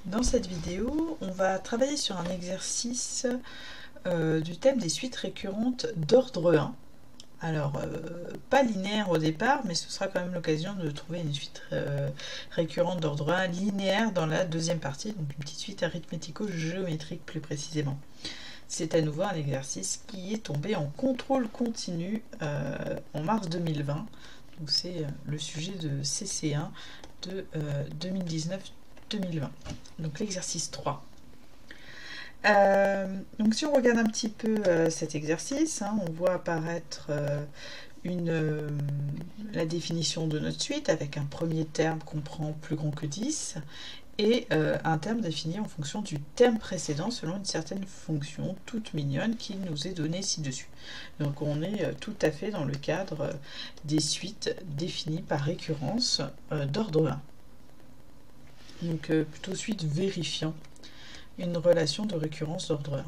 Dans cette vidéo, on va travailler sur un exercice du thème des suites récurrentes d'ordre 1. Alors, pas linéaire au départ, mais ce sera quand même l'occasion de trouver une suite récurrente d'ordre 1 linéaire dans la deuxième partie, donc une petite suite arithmético-géométrique plus précisément. C'est à nouveau un exercice qui est tombé en contrôle continu en mars 2020. Donc c'est le sujet de CC1 de 2019-2020. Donc l'exercice 3. Donc si on regarde un petit peu cet exercice, on voit apparaître la définition de notre suite avec un premier terme qu'on prend plus grand que 10 et un terme défini en fonction du terme précédent selon une certaine fonction toute mignonne qui nous est donnée ci-dessus. Donc on est tout à fait dans le cadre des suites définies par récurrence d'ordre 1. Donc plutôt suite vérifiant une relation de récurrence d'ordre 1.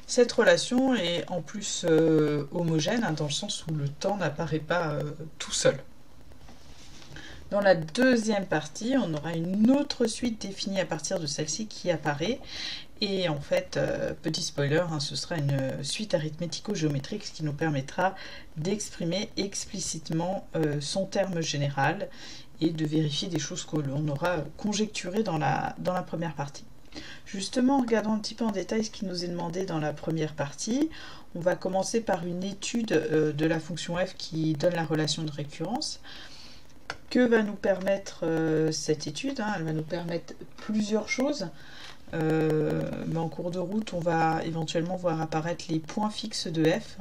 Cette relation est en plus homogène, dans le sens où le temps n'apparaît pas tout seul. Dans la deuxième partie, on aura une autre suite définie à partir de celle-ci qui apparaît. Et en fait, petit spoiler, ce sera une suite arithmético-géométrique, ce qui nous permettra d'exprimer explicitement son terme général et de vérifier des choses que l'on aura conjecturées dans la première partie. Justement, regardons un petit peu en détail ce qui nous est demandé dans la première partie. On va commencer par une étude de la fonction f qui donne la relation de récurrence. Que va nous permettre cette étude? Elle va nous permettre plusieurs choses. Mais en cours de route, on va éventuellement voir apparaître les points fixes de f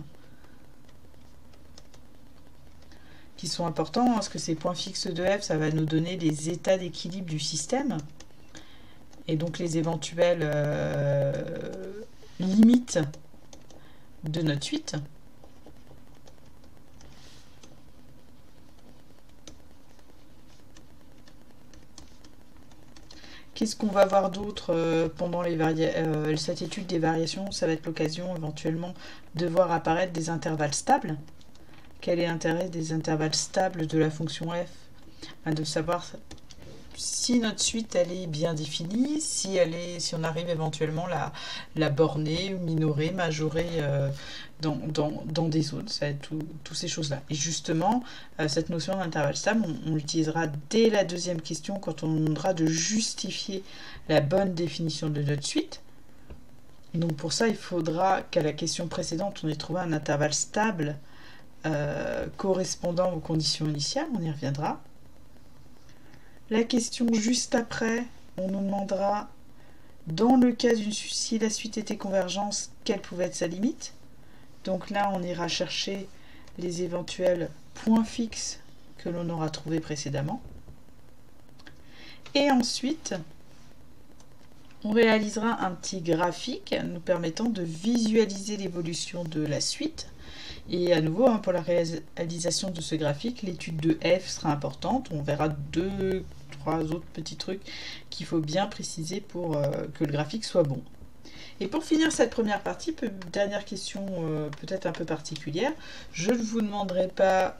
qui sont importants, parce que ces points fixes de f, ça va nous donner les états d'équilibre du système et donc les éventuelles limites de notre suite. Qu'est-ce qu'on va voir d'autre pendant cette étude des variations? Ça va être l'occasion éventuellement de voir apparaître des intervalles stables. Quel est l'intérêt des intervalles stables de la fonction f? De savoir si notre suite elle est bien définie, si on arrive éventuellement la borner, minorer, majorer dans des zones, ça va être toutes ces choses-là. Et justement, cette notion d'intervalle stable, on l'utilisera dès la deuxième question quand on demandera de justifier la bonne définition de notre suite. Donc pour ça, il faudra qu'à la question précédente, on ait trouvé un intervalle stable correspondant aux conditions initiales, on y reviendra. La question juste après, on nous demandera, dans le cas si la suite était convergence, quelle pouvait être sa limite? Donc là, on ira chercher les éventuels points fixes que l'on aura trouvés précédemment. Et ensuite, on réalisera un petit graphique nous permettant de visualiser l'évolution de la suite. Et à nouveau, pour la réalisation de ce graphique, l'étude de f sera importante. On verra 2-3 autres petits trucs qu'il faut bien préciser pour que le graphique soit bon. Et pour finir cette première partie, dernière question peut-être un peu particulière, je ne vous demanderai pas,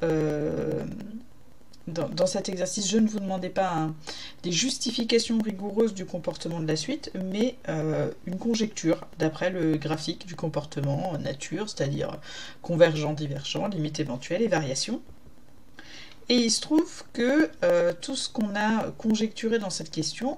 dans cet exercice, je ne vous demandais pas des justifications rigoureuses du comportement de la suite, mais une conjecture d'après le graphique du comportement nature, c'est-à-dire convergent, divergent, limite éventuelle et variation. Et il se trouve que tout ce qu'on a conjecturé dans cette question,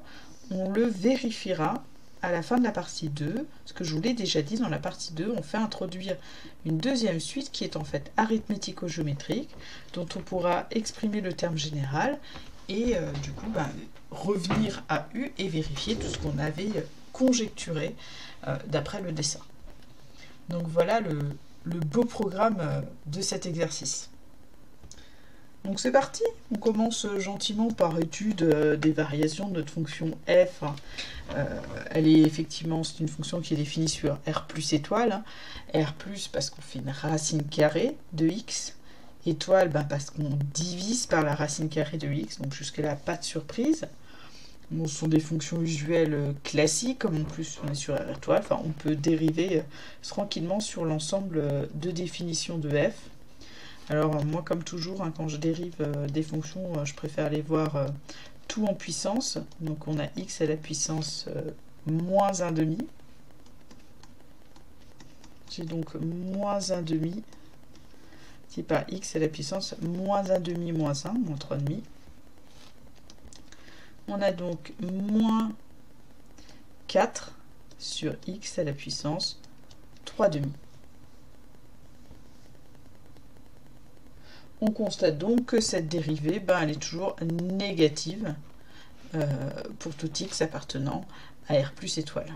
on le vérifiera à la fin de la partie 2, ce que je vous l'ai déjà dit, dans la partie 2, on fait introduire une deuxième suite qui est en fait arithmético-géométrique, dont on pourra exprimer le terme général et du coup revenir à U et vérifier tout ce qu'on avait conjecturé d'après le dessin. Donc voilà le beau programme de cet exercice. Donc c'est parti, on commence gentiment par étude des variations de notre fonction f. Elle est effectivement, c'est une fonction qui est définie sur R plus étoile. R plus parce qu'on fait une racine carrée de x. Étoile parce qu'on divise par la racine carrée de x, donc jusque là pas de surprise. Bon, ce sont des fonctions usuelles classiques, comme en plus on est sur R étoile. Enfin, on peut dériver tranquillement sur l'ensemble de définitions de f. Alors moi, comme toujours, hein, quand je dérive des fonctions, je préfère les voir tout en puissance. Donc on a x à la puissance moins 1/2. J'ai donc moins 1/2 qui est par x à la puissance moins 1/2 moins 1, moins 3,5. On a donc moins 4 sur x à la puissance 3,5. On constate donc que cette dérivée, elle est toujours négative pour tout x appartenant à R plus étoile.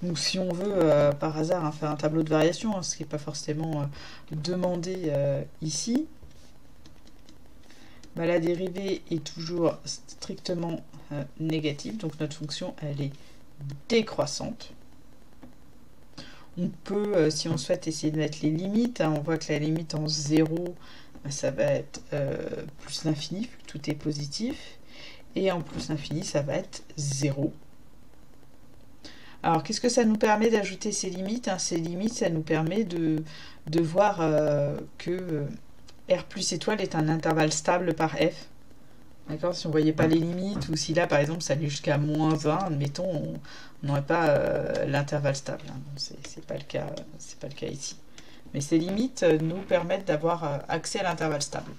Donc si on veut par hasard faire un tableau de variation, ce qui n'est pas forcément demandé ici, la dérivée est toujours strictement négative, donc notre fonction elle est décroissante. On peut, si on souhaite, essayer de mettre les limites. On voit que la limite en 0, ça va être plus l'infini, tout est positif. Et en plus l'infini, ça va être 0. Alors, qu'est-ce que ça nous permet d'ajouter ces limites? Ces limites, ça nous permet de voir que R plus étoile est un intervalle stable par f. D'accord? Si on ne voyait pas les limites, ou si là, par exemple, ça allait jusqu'à moins 1, admettons, on n'aurait pas l'intervalle stable. C'est pas le cas ici. Mais ces limites nous permettent d'avoir accès à l'intervalle stable.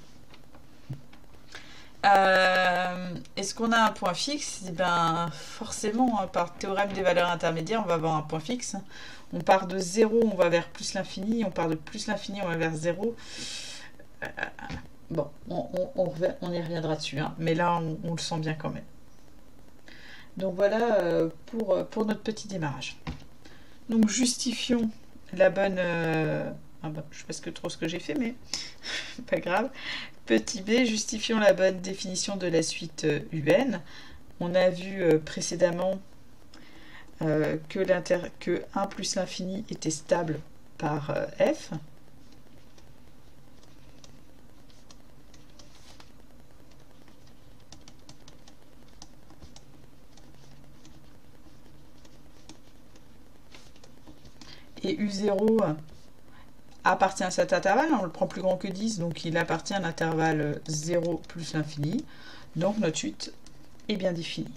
Est-ce qu'on a un point fixe? Forcément, par théorème des valeurs intermédiaires, on va avoir un point fixe. On part de 0, on va vers plus l'infini. On part de plus l'infini, on va vers 0. Bon, on y reviendra dessus, mais là, on le sent bien quand même. Donc voilà pour notre petit démarrage. Donc justifions la bonne... je ne sais pas trop ce que j'ai fait, mais pas grave. Petit b, justifions la bonne définition de la suite UN. On a vu précédemment que 1 plus l'infini était stable par f. Et U0 appartient à cet intervalle, on le prend plus grand que 10, donc il appartient à l'intervalle 0 plus l'infini. Donc notre suite est bien définie.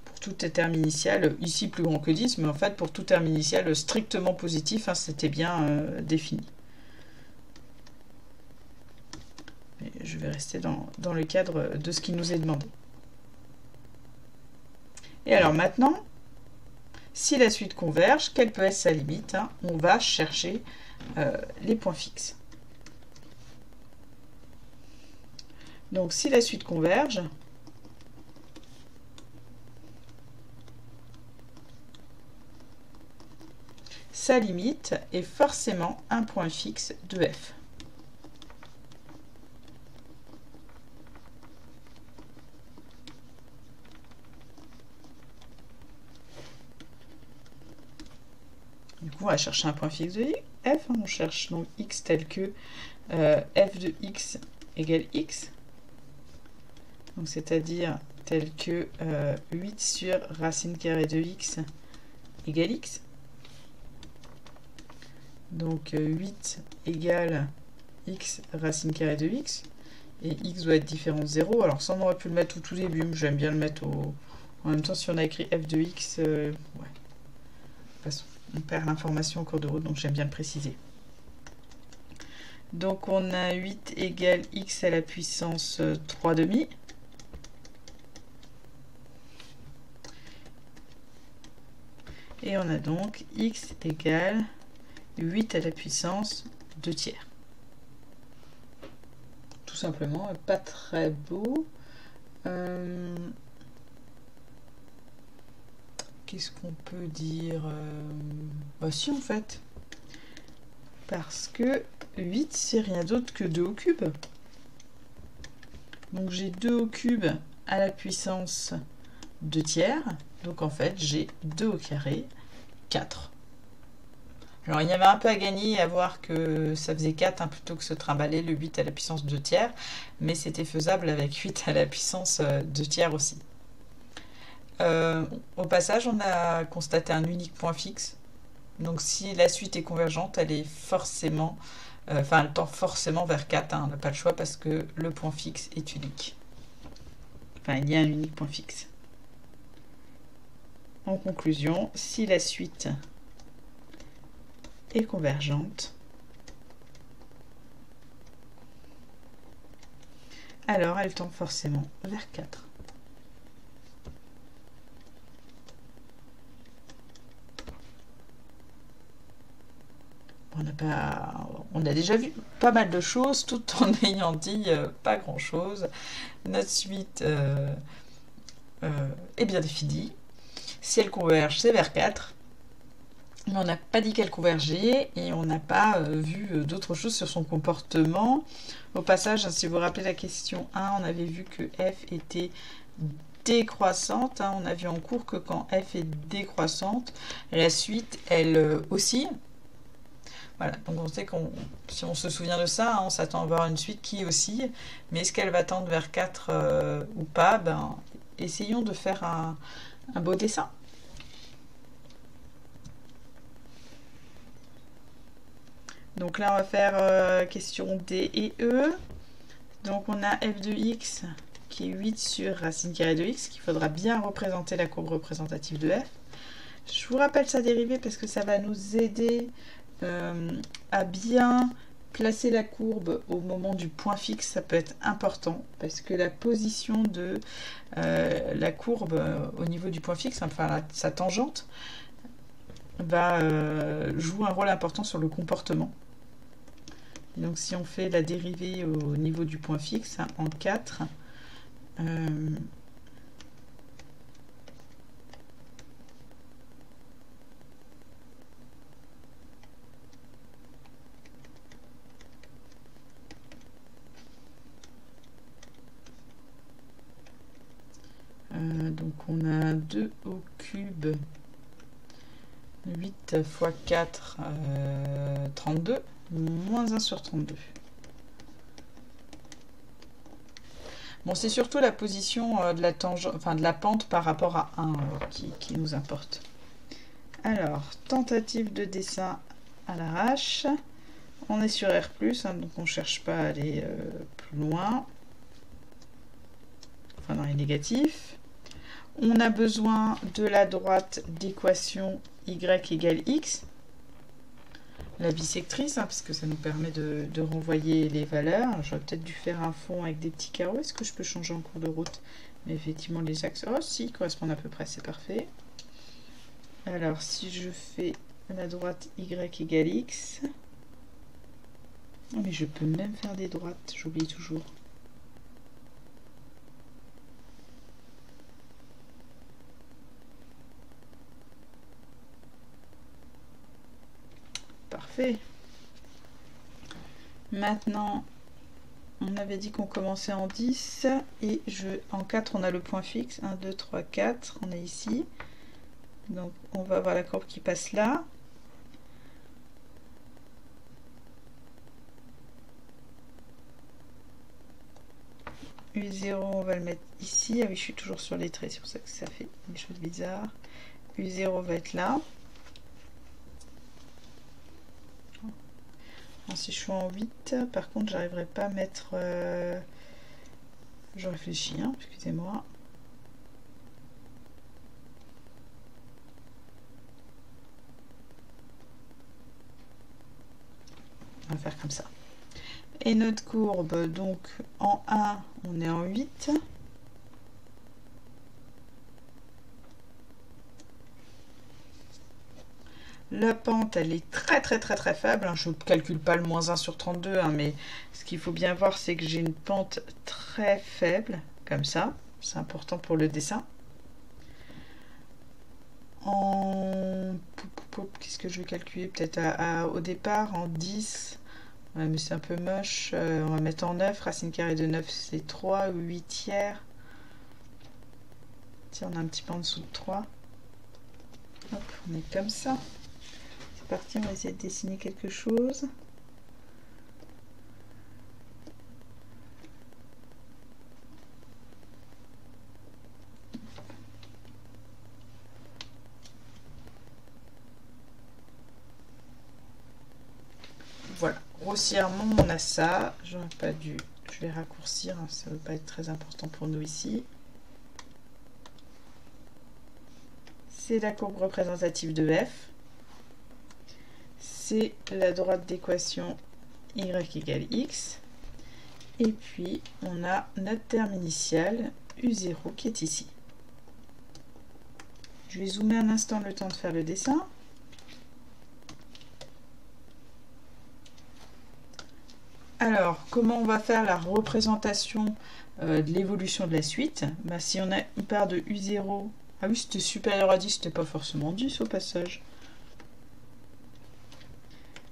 Pour tout terme initial, ici plus grand que 10, mais en fait pour tout terme initial strictement positif, c'était bien défini. Je vais rester dans le cadre de ce qui nous est demandé. Et alors maintenant, si la suite converge, quelle peut être sa limite? On va chercher les points fixes. Donc si la suite converge, sa limite est forcément un point fixe de f. Du coup, on va chercher un point fixe de f. On cherche donc x tel que f de x égale x. Donc c'est-à-dire tel que 8 sur racine carrée de x égale x. Donc 8 égale x racine carrée de x. Et x doit être différent de 0. Alors ça, on aurait pu le mettre au tout début, mais j'aime bien le mettre au... En même temps, si on a écrit f de x, ouais. De toute façon, on perd l'information en cours de route, donc j'aime bien le préciser. Donc on a 8 égale x à la puissance 3,5. Et on a donc x égale 8 à la puissance 2 tiers. Tout simplement, pas très beau. Qu'est-ce qu'on peut dire? Si en fait. Parce que 8, c'est rien d'autre que 2 au cube. Donc j'ai 2 au cube à la puissance 2 tiers. Donc en fait, j'ai 2 au carré, 4. Alors il y avait un peu à gagner à voir que ça faisait 4 hein, plutôt que se trimballer le 8 à la puissance 2 tiers, mais c'était faisable avec 8 à la puissance 2 tiers aussi. Au passage, on a constaté un unique point fixe. Donc si la suite est convergente, elle est forcément, elle tend forcément vers 4. Hein, on n'a pas le choix parce que le point fixe est unique. Enfin, il y a un unique point fixe. En conclusion, si la suite est convergente, alors elle tend forcément vers 4. On a déjà vu pas mal de choses tout en ayant dit pas grand chose. Notre suite est bien définie. Si elle converge, c'est vers 4. Mais on n'a pas dit qu'elle convergeait et on n'a pas vu d'autres choses sur son comportement. Au passage, si vous vous rappelez la question 1, on avait vu que f était décroissante. Hein. On a vu en cours que quand f est décroissante, la suite, elle oscille. Voilà, donc on sait qu'on, si on se souvient de ça, hein, on s'attend à avoir une suite qui oscille, mais est-ce qu'elle va tendre vers 4 ou pas? Essayons de faire un beau dessin. Donc là, on va faire question D et E. Donc on a f de x qui est 8 sur racine carrée de x, qu'il faudra bien représenter la courbe représentative de f. Je vous rappelle sa dérivée parce que ça va nous aider à bien placer la courbe au moment du point fixe. Ça peut être important parce que la position de la courbe au niveau du point fixe, enfin sa tangente, va jouer un rôle important sur le comportement. Donc si on fait la dérivée au niveau du point fixe hein, en 4, donc on a 2 au cube, 8 fois 4, 32, moins 1 sur 32. Bon, c'est surtout la position de la tangente, enfin de la pente par rapport à 1 qui nous importe. Alors, tentative de dessin à l'arrache. On est sur R+, hein, donc on ne cherche pas à aller plus loin. Enfin, dans les négatifs. On a besoin de la droite d'équation y égale x. La bisectrice, hein, parce que ça nous permet de renvoyer les valeurs. J'aurais peut-être dû faire un fond avec des petits carreaux. Est-ce que je peux changer en cours de route? Mais effectivement, les axes, oh si, correspondent à peu près, c'est parfait. Alors, si je fais la droite y égale x, oh, mais je peux même faire des droites, j'oublie toujours. Parfait. Maintenant, on avait dit qu'on commençait en 10 et en 4 on a le point fixe. 1, 2, 3, 4, on est ici. Donc on va avoir la courbe qui passe là. U0 on va le mettre ici. Ah oui, je suis toujours sur les traits, c'est pour ça que ça fait des choses bizarres. U0 va être là. Si je suis en 8, par contre, j'arriverai pas à mettre... Je réfléchis, hein, excusez-moi. On va faire comme ça. Et notre courbe, donc en 1, on est en 8. La pente, elle est très faible. Je ne calcule pas le moins 1 sur 32, hein, mais ce qu'il faut bien voir, c'est que j'ai une pente très faible, comme ça. C'est important pour le dessin. Qu'est-ce que je vais calculer? Peut-être au départ, en 10. Ouais, mais c'est un peu moche. On va mettre en 9. Racine carrée de 9, c'est 3 ou 8 tiers. Tiens, on a un petit peu en dessous de 3. Hop, on est comme ça. C'est parti, on va essayer de dessiner quelque chose. Voilà, grossièrement on a ça. J'aurais pas dû, je vais raccourcir, hein, ça ne veut pas être très important pour nous ici. C'est la courbe représentative de f. C'est la droite d'équation y égale x. Et puis on a notre terme initial u0 qui est ici. Je vais zoomer un instant le temps de faire le dessin. Alors, comment on va faire la représentation de l'évolution de la suite? Bah, si on a une part de U0, ah oui, c'était supérieur à 10, c'était pas forcément 10 au passage.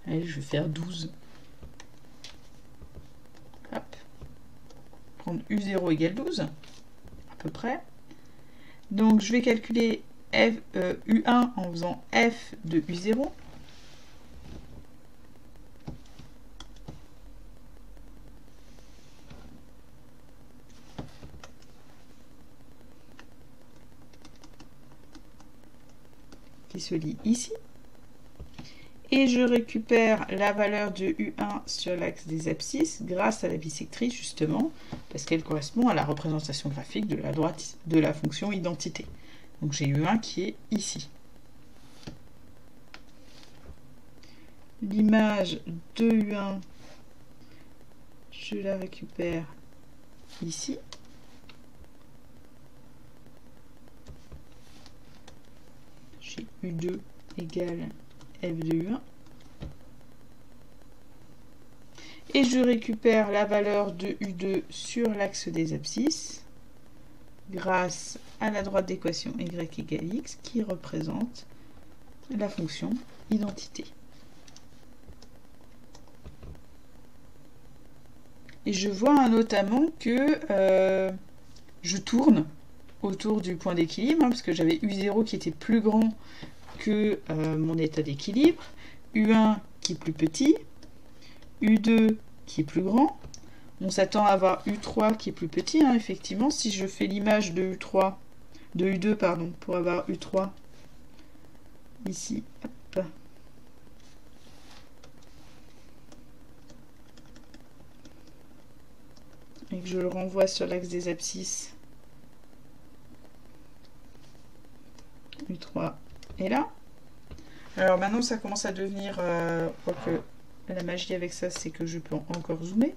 Allez, je vais faire 12. Hop. Prendre U0 égale 12, à peu près. Donc, je vais calculer F, U1 en faisant F de U0. Qui se lit ici. Et je récupère la valeur de U1 sur l'axe des abscisses grâce à la bissectrice justement, parce qu'elle correspond à la représentation graphique de la droite de la fonction identité. Donc j'ai U1 qui est ici. L'image de U1, je la récupère ici. J'ai U2 égale F de U1. Et je récupère la valeur de U2 sur l'axe des abscisses grâce à la droite d'équation y égale x qui représente la fonction identité. Et je vois notamment que je tourne autour du point d'équilibre, hein, parce que j'avais U0 qui était plus grand que mon état d'équilibre, U1 qui est plus petit, U2 qui est plus grand. On s'attend à avoir U3 qui est plus petit, hein, effectivement. Si je fais l'image de U3, de U2, pardon, pour avoir U3 ici, hop. Et que je le renvoie sur l'axe des abscisses, U3 est là. Alors maintenant ça commence à devenir, quoique la magie avec ça c'est que je peux encore zoomer.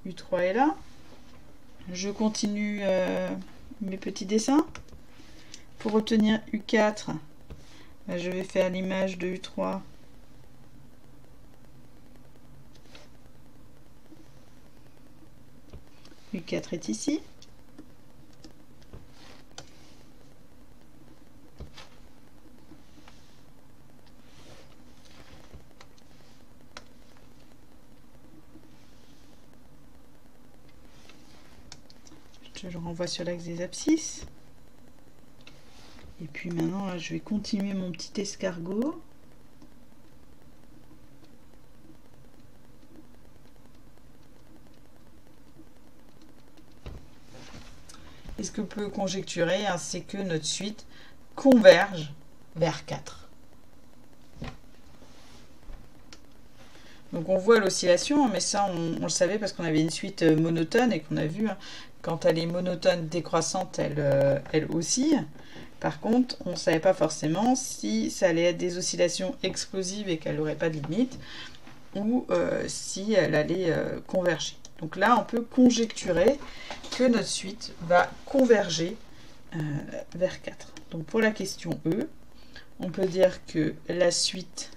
U3 est là. Je continue mes petits dessins. Pour obtenir U4, je vais faire l'image de U3. U4 est ici. Je le renvoie sur l'axe des abscisses. Et puis maintenant, là, je vais continuer mon petit escargot. Et ce que peut conjecturer, hein, c'est que notre suite converge vers 4. Donc on voit l'oscillation, mais ça on le savait parce qu'on avait une suite monotone et qu'on a vu, hein, quand elle est monotone décroissante, elle oscille. Par contre, on ne savait pas forcément si ça allait être des oscillations explosives et qu'elle n'aurait pas de limite, ou si elle allait converger. Donc là, on peut conjecturer que notre suite va converger vers 4. Donc pour la question E, on peut dire que la suite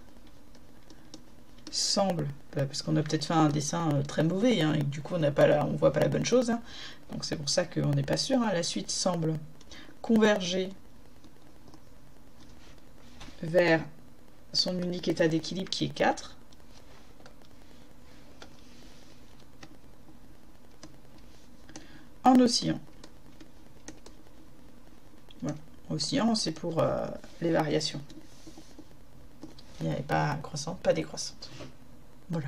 semble, parce qu'on a peut-être fait un dessin très mauvais, hein, et du coup on ne voit pas la bonne chose, hein, donc c'est pour ça qu'on n'est pas sûr, hein, la suite semble converger vers son unique état d'équilibre qui est 4. En oscillant. Voilà. Oscillant, c'est pour les variations. Il n'y avait pas croissante, pas décroissante. Voilà.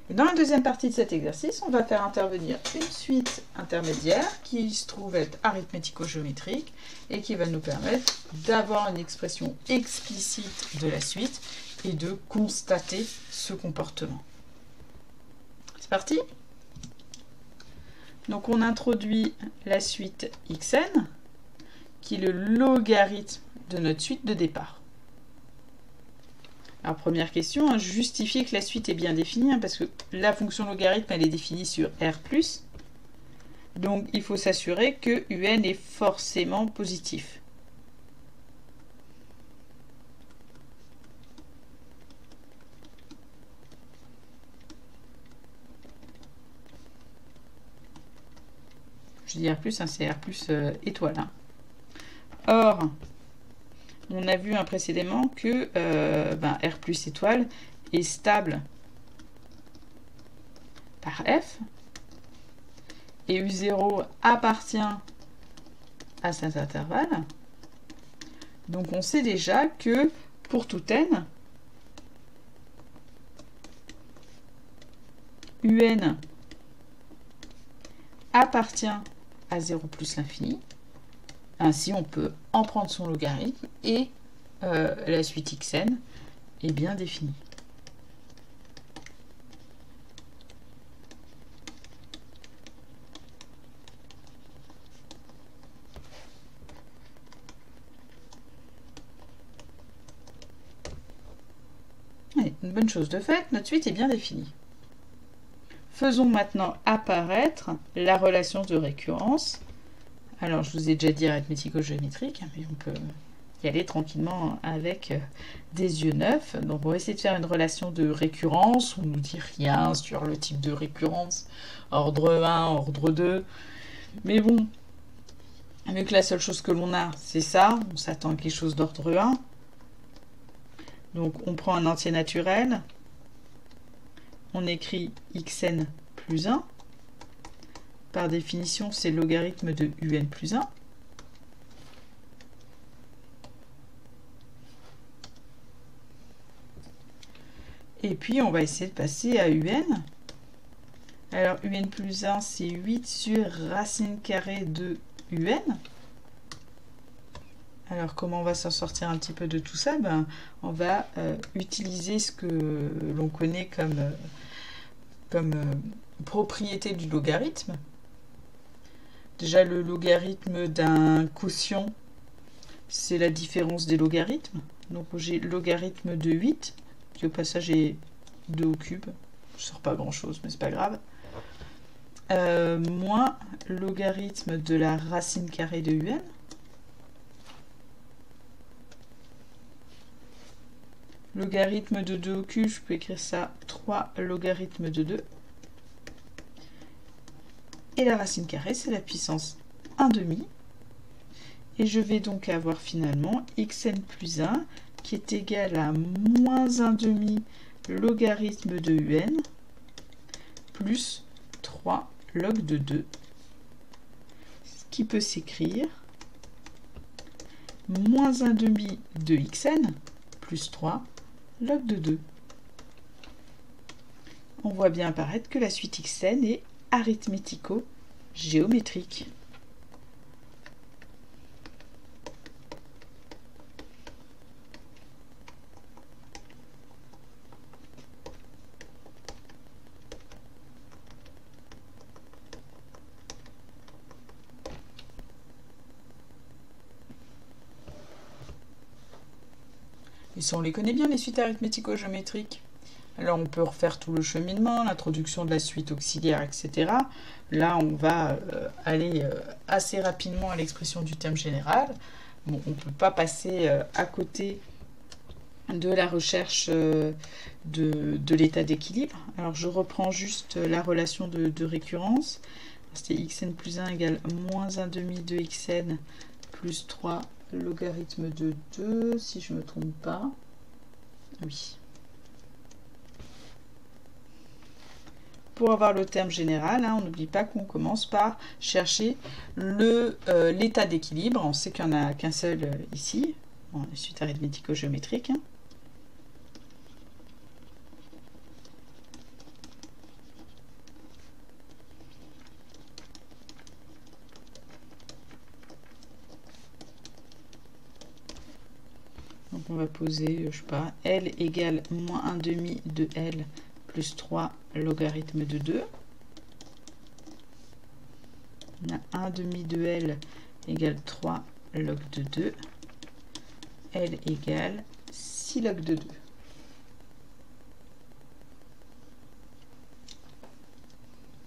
Et dans la deuxième partie de cet exercice, on va faire intervenir une suite intermédiaire qui se trouve être arithmético-géométrique et qui va nous permettre d'avoir une expression explicite de la suite et de constater ce comportement. C'est parti? Donc on introduit la suite xn, qui est le logarithme de notre suite de départ. Alors première question, justifier que la suite est bien définie, parce que la fonction logarithme elle est définie sur R+. Donc il faut s'assurer que UN est forcément positif. Je dis R+, c'est R+, étoile. Or, on a vu précédemment que R+ étoile est stable par F et U0 appartient à cet intervalle. Donc on sait déjà que pour tout n, UN appartient à 0 plus l'infini. Ainsi, on peut en prendre son logarithme et la suite xn est bien définie. Allez, une bonne chose de faite, notre suite est bien définie. Faisons maintenant apparaître la relation de récurrence. Alors, je vous ai déjà dit arithmético-géométrique, mais on peut y aller tranquillement avec des yeux neufs. Donc, on va essayer de faire une relation de récurrence. On ne nous dit rien sur le type de récurrence, ordre 1, ordre 2. Mais bon, vu que la seule chose que l'on a, c'est ça, on s'attend à quelque chose d'ordre 1. Donc, on prend un entier naturel. On écrit xn plus 1. Par définition, c'est le logarithme de un plus 1. Et puis, on va essayer de passer à un. Alors, un plus 1, c'est 8 sur racine carrée de un. Alors, comment on va s'en sortir un petit peu de tout ça? On va utiliser ce que l'on connaît comme propriété du logarithme. Déjà, le logarithme d'un quotient, c'est la différence des logarithmes. Donc, j'ai logarithme de 8, qui au passage est 2 au cube. Je ne sors pas grand-chose, mais c'est pas grave. Moins logarithme de la racine carrée de un. Logarithme de 2 au cube, je peux écrire ça 3 logarithme de 2. Et la racine carrée, c'est la puissance 1/2. Et je vais donc avoir finalement xn plus 1 qui est égal à moins 1/2 logarithme de un plus 3 log de 2. Ce qui peut s'écrire moins 1/2 de xn plus 3 log de 2. On voit bien apparaître que la suite xn est arithmético-géométrique. Et ça, on les connaît bien, les suites arithmético-géométriques. Alors, on peut refaire tout le cheminement, l'introduction de la suite auxiliaire, etc. Là, on va aller assez rapidement à l'expression du terme général. Bon, on ne peut pas passer à côté de la recherche de l'état d'équilibre. Alors, je reprends juste la relation de récurrence. C'était xn plus 1 égale moins 1/2 de xn plus 3 logarithme de 2, si je ne me trompe pas. Oui. pour avoir le terme général, hein, on n'oublie pas qu'on commence par chercher l'état d'équilibre. On sait qu'il n'y en a qu'un seul ici, en suite arithmético-géométrique. Hein. Donc on va poser, je sais pas, L égale moins 1 demi de L plus 3 logarithme de 2. On a 1 demi de L égale 3 log de 2. L égale 6 log de 2.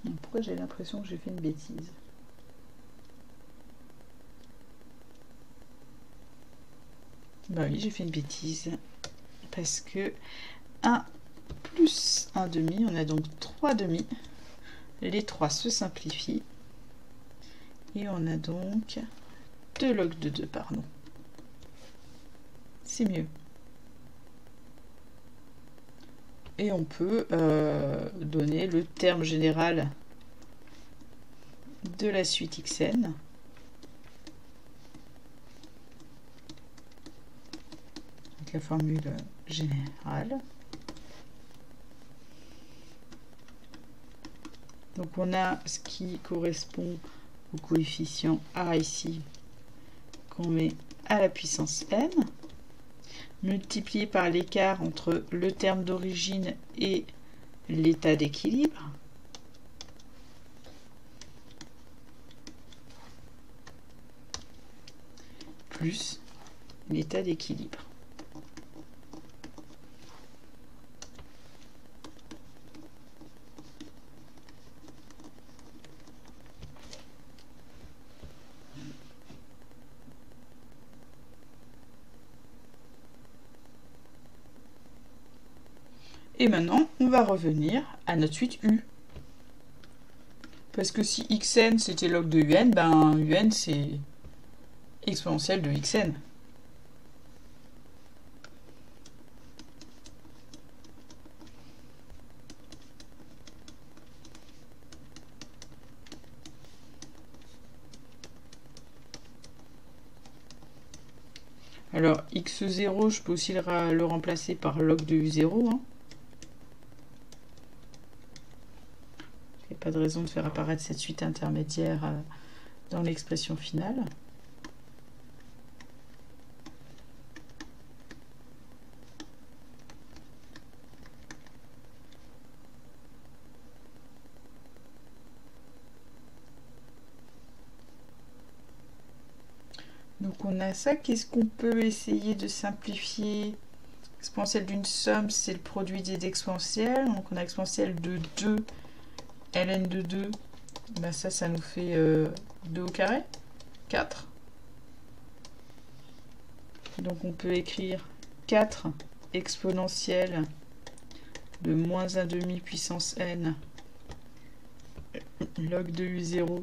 Donc pourquoi j'ai l'impression que j'ai fait une bêtise? Bah oui, j'ai fait une bêtise. Parce que 1 plus 1 demi, on a donc 3 demi. Les 3 se simplifient. Et on a donc 2 log de 2, pardon. C'est mieux. Et on peut donner le terme général de la suite xn. La formule générale. Donc on a ce qui correspond au coefficient A ici, qu'on met à la puissance n, multiplié par l'écart entre le terme d'origine et l'état d'équilibre. Plus l'état d'équilibre. Et maintenant, on va revenir à notre suite U. Parce que si xn c'était log de un, ben un c'est exponentielle de xn. Alors x0, je peux aussi le remplacer par log de u0. Hein. Pas de raison de faire apparaître cette suite intermédiaire dans l'expression finale. Donc on a ça. Qu'est-ce qu'on peut essayer de simplifier? Exponentielle d'une somme, c'est le produit des exponentielles. Donc on a exponentielle de 2 ln de 2, ben ça nous fait 2 au carré, 4. Donc on peut écrire 4 exponentielle de moins 1 demi puissance n log de u0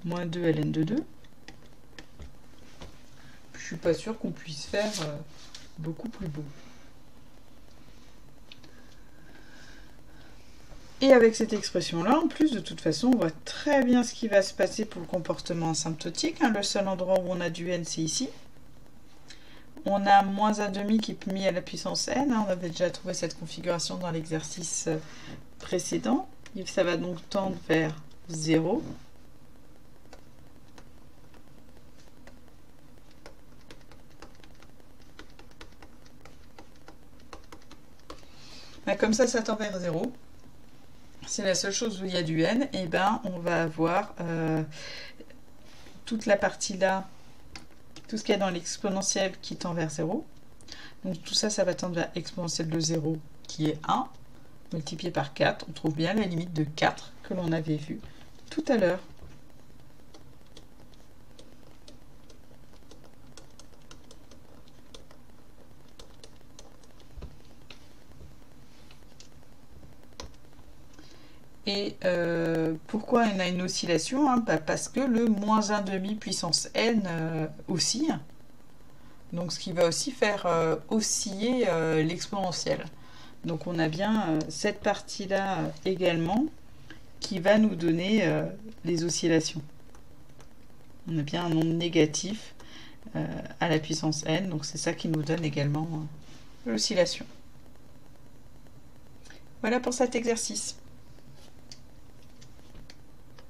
moins 2 ln de 2. Je suis pas sûre qu'on puisse faire beaucoup plus beau. Et avec cette expression-là, en plus, de toute façon, on voit très bien ce qui va se passer pour le comportement asymptotique. Hein. Le seul endroit où on a du n, c'est ici. On a moins 1 demi qui est mis à la puissance n. Hein. On avait déjà trouvé cette configuration dans l'exercice précédent. Et ça va donc tendre vers 0. Ben, comme ça tend vers 0. C'est la seule chose où il y a du n, et ben on va avoir toute la partie là, tout ce qu'il y a dans l'exponentielle qui tend vers 0. Donc tout ça, ça va tendre vers exponentielle de 0 qui est 1, multiplié par 4. On trouve bien la limite de 4 que l'on avait vue tout à l'heure. Et pourquoi on a une oscillation, hein? Parce que le moins 1 demi puissance n oscille. Donc ce qui va aussi faire osciller l'exponentielle. Donc on a bien cette partie-là également qui va nous donner les oscillations. On a bien un nombre négatif à la puissance n, donc c'est ça qui nous donne également l'oscillation. Voilà pour cet exercice.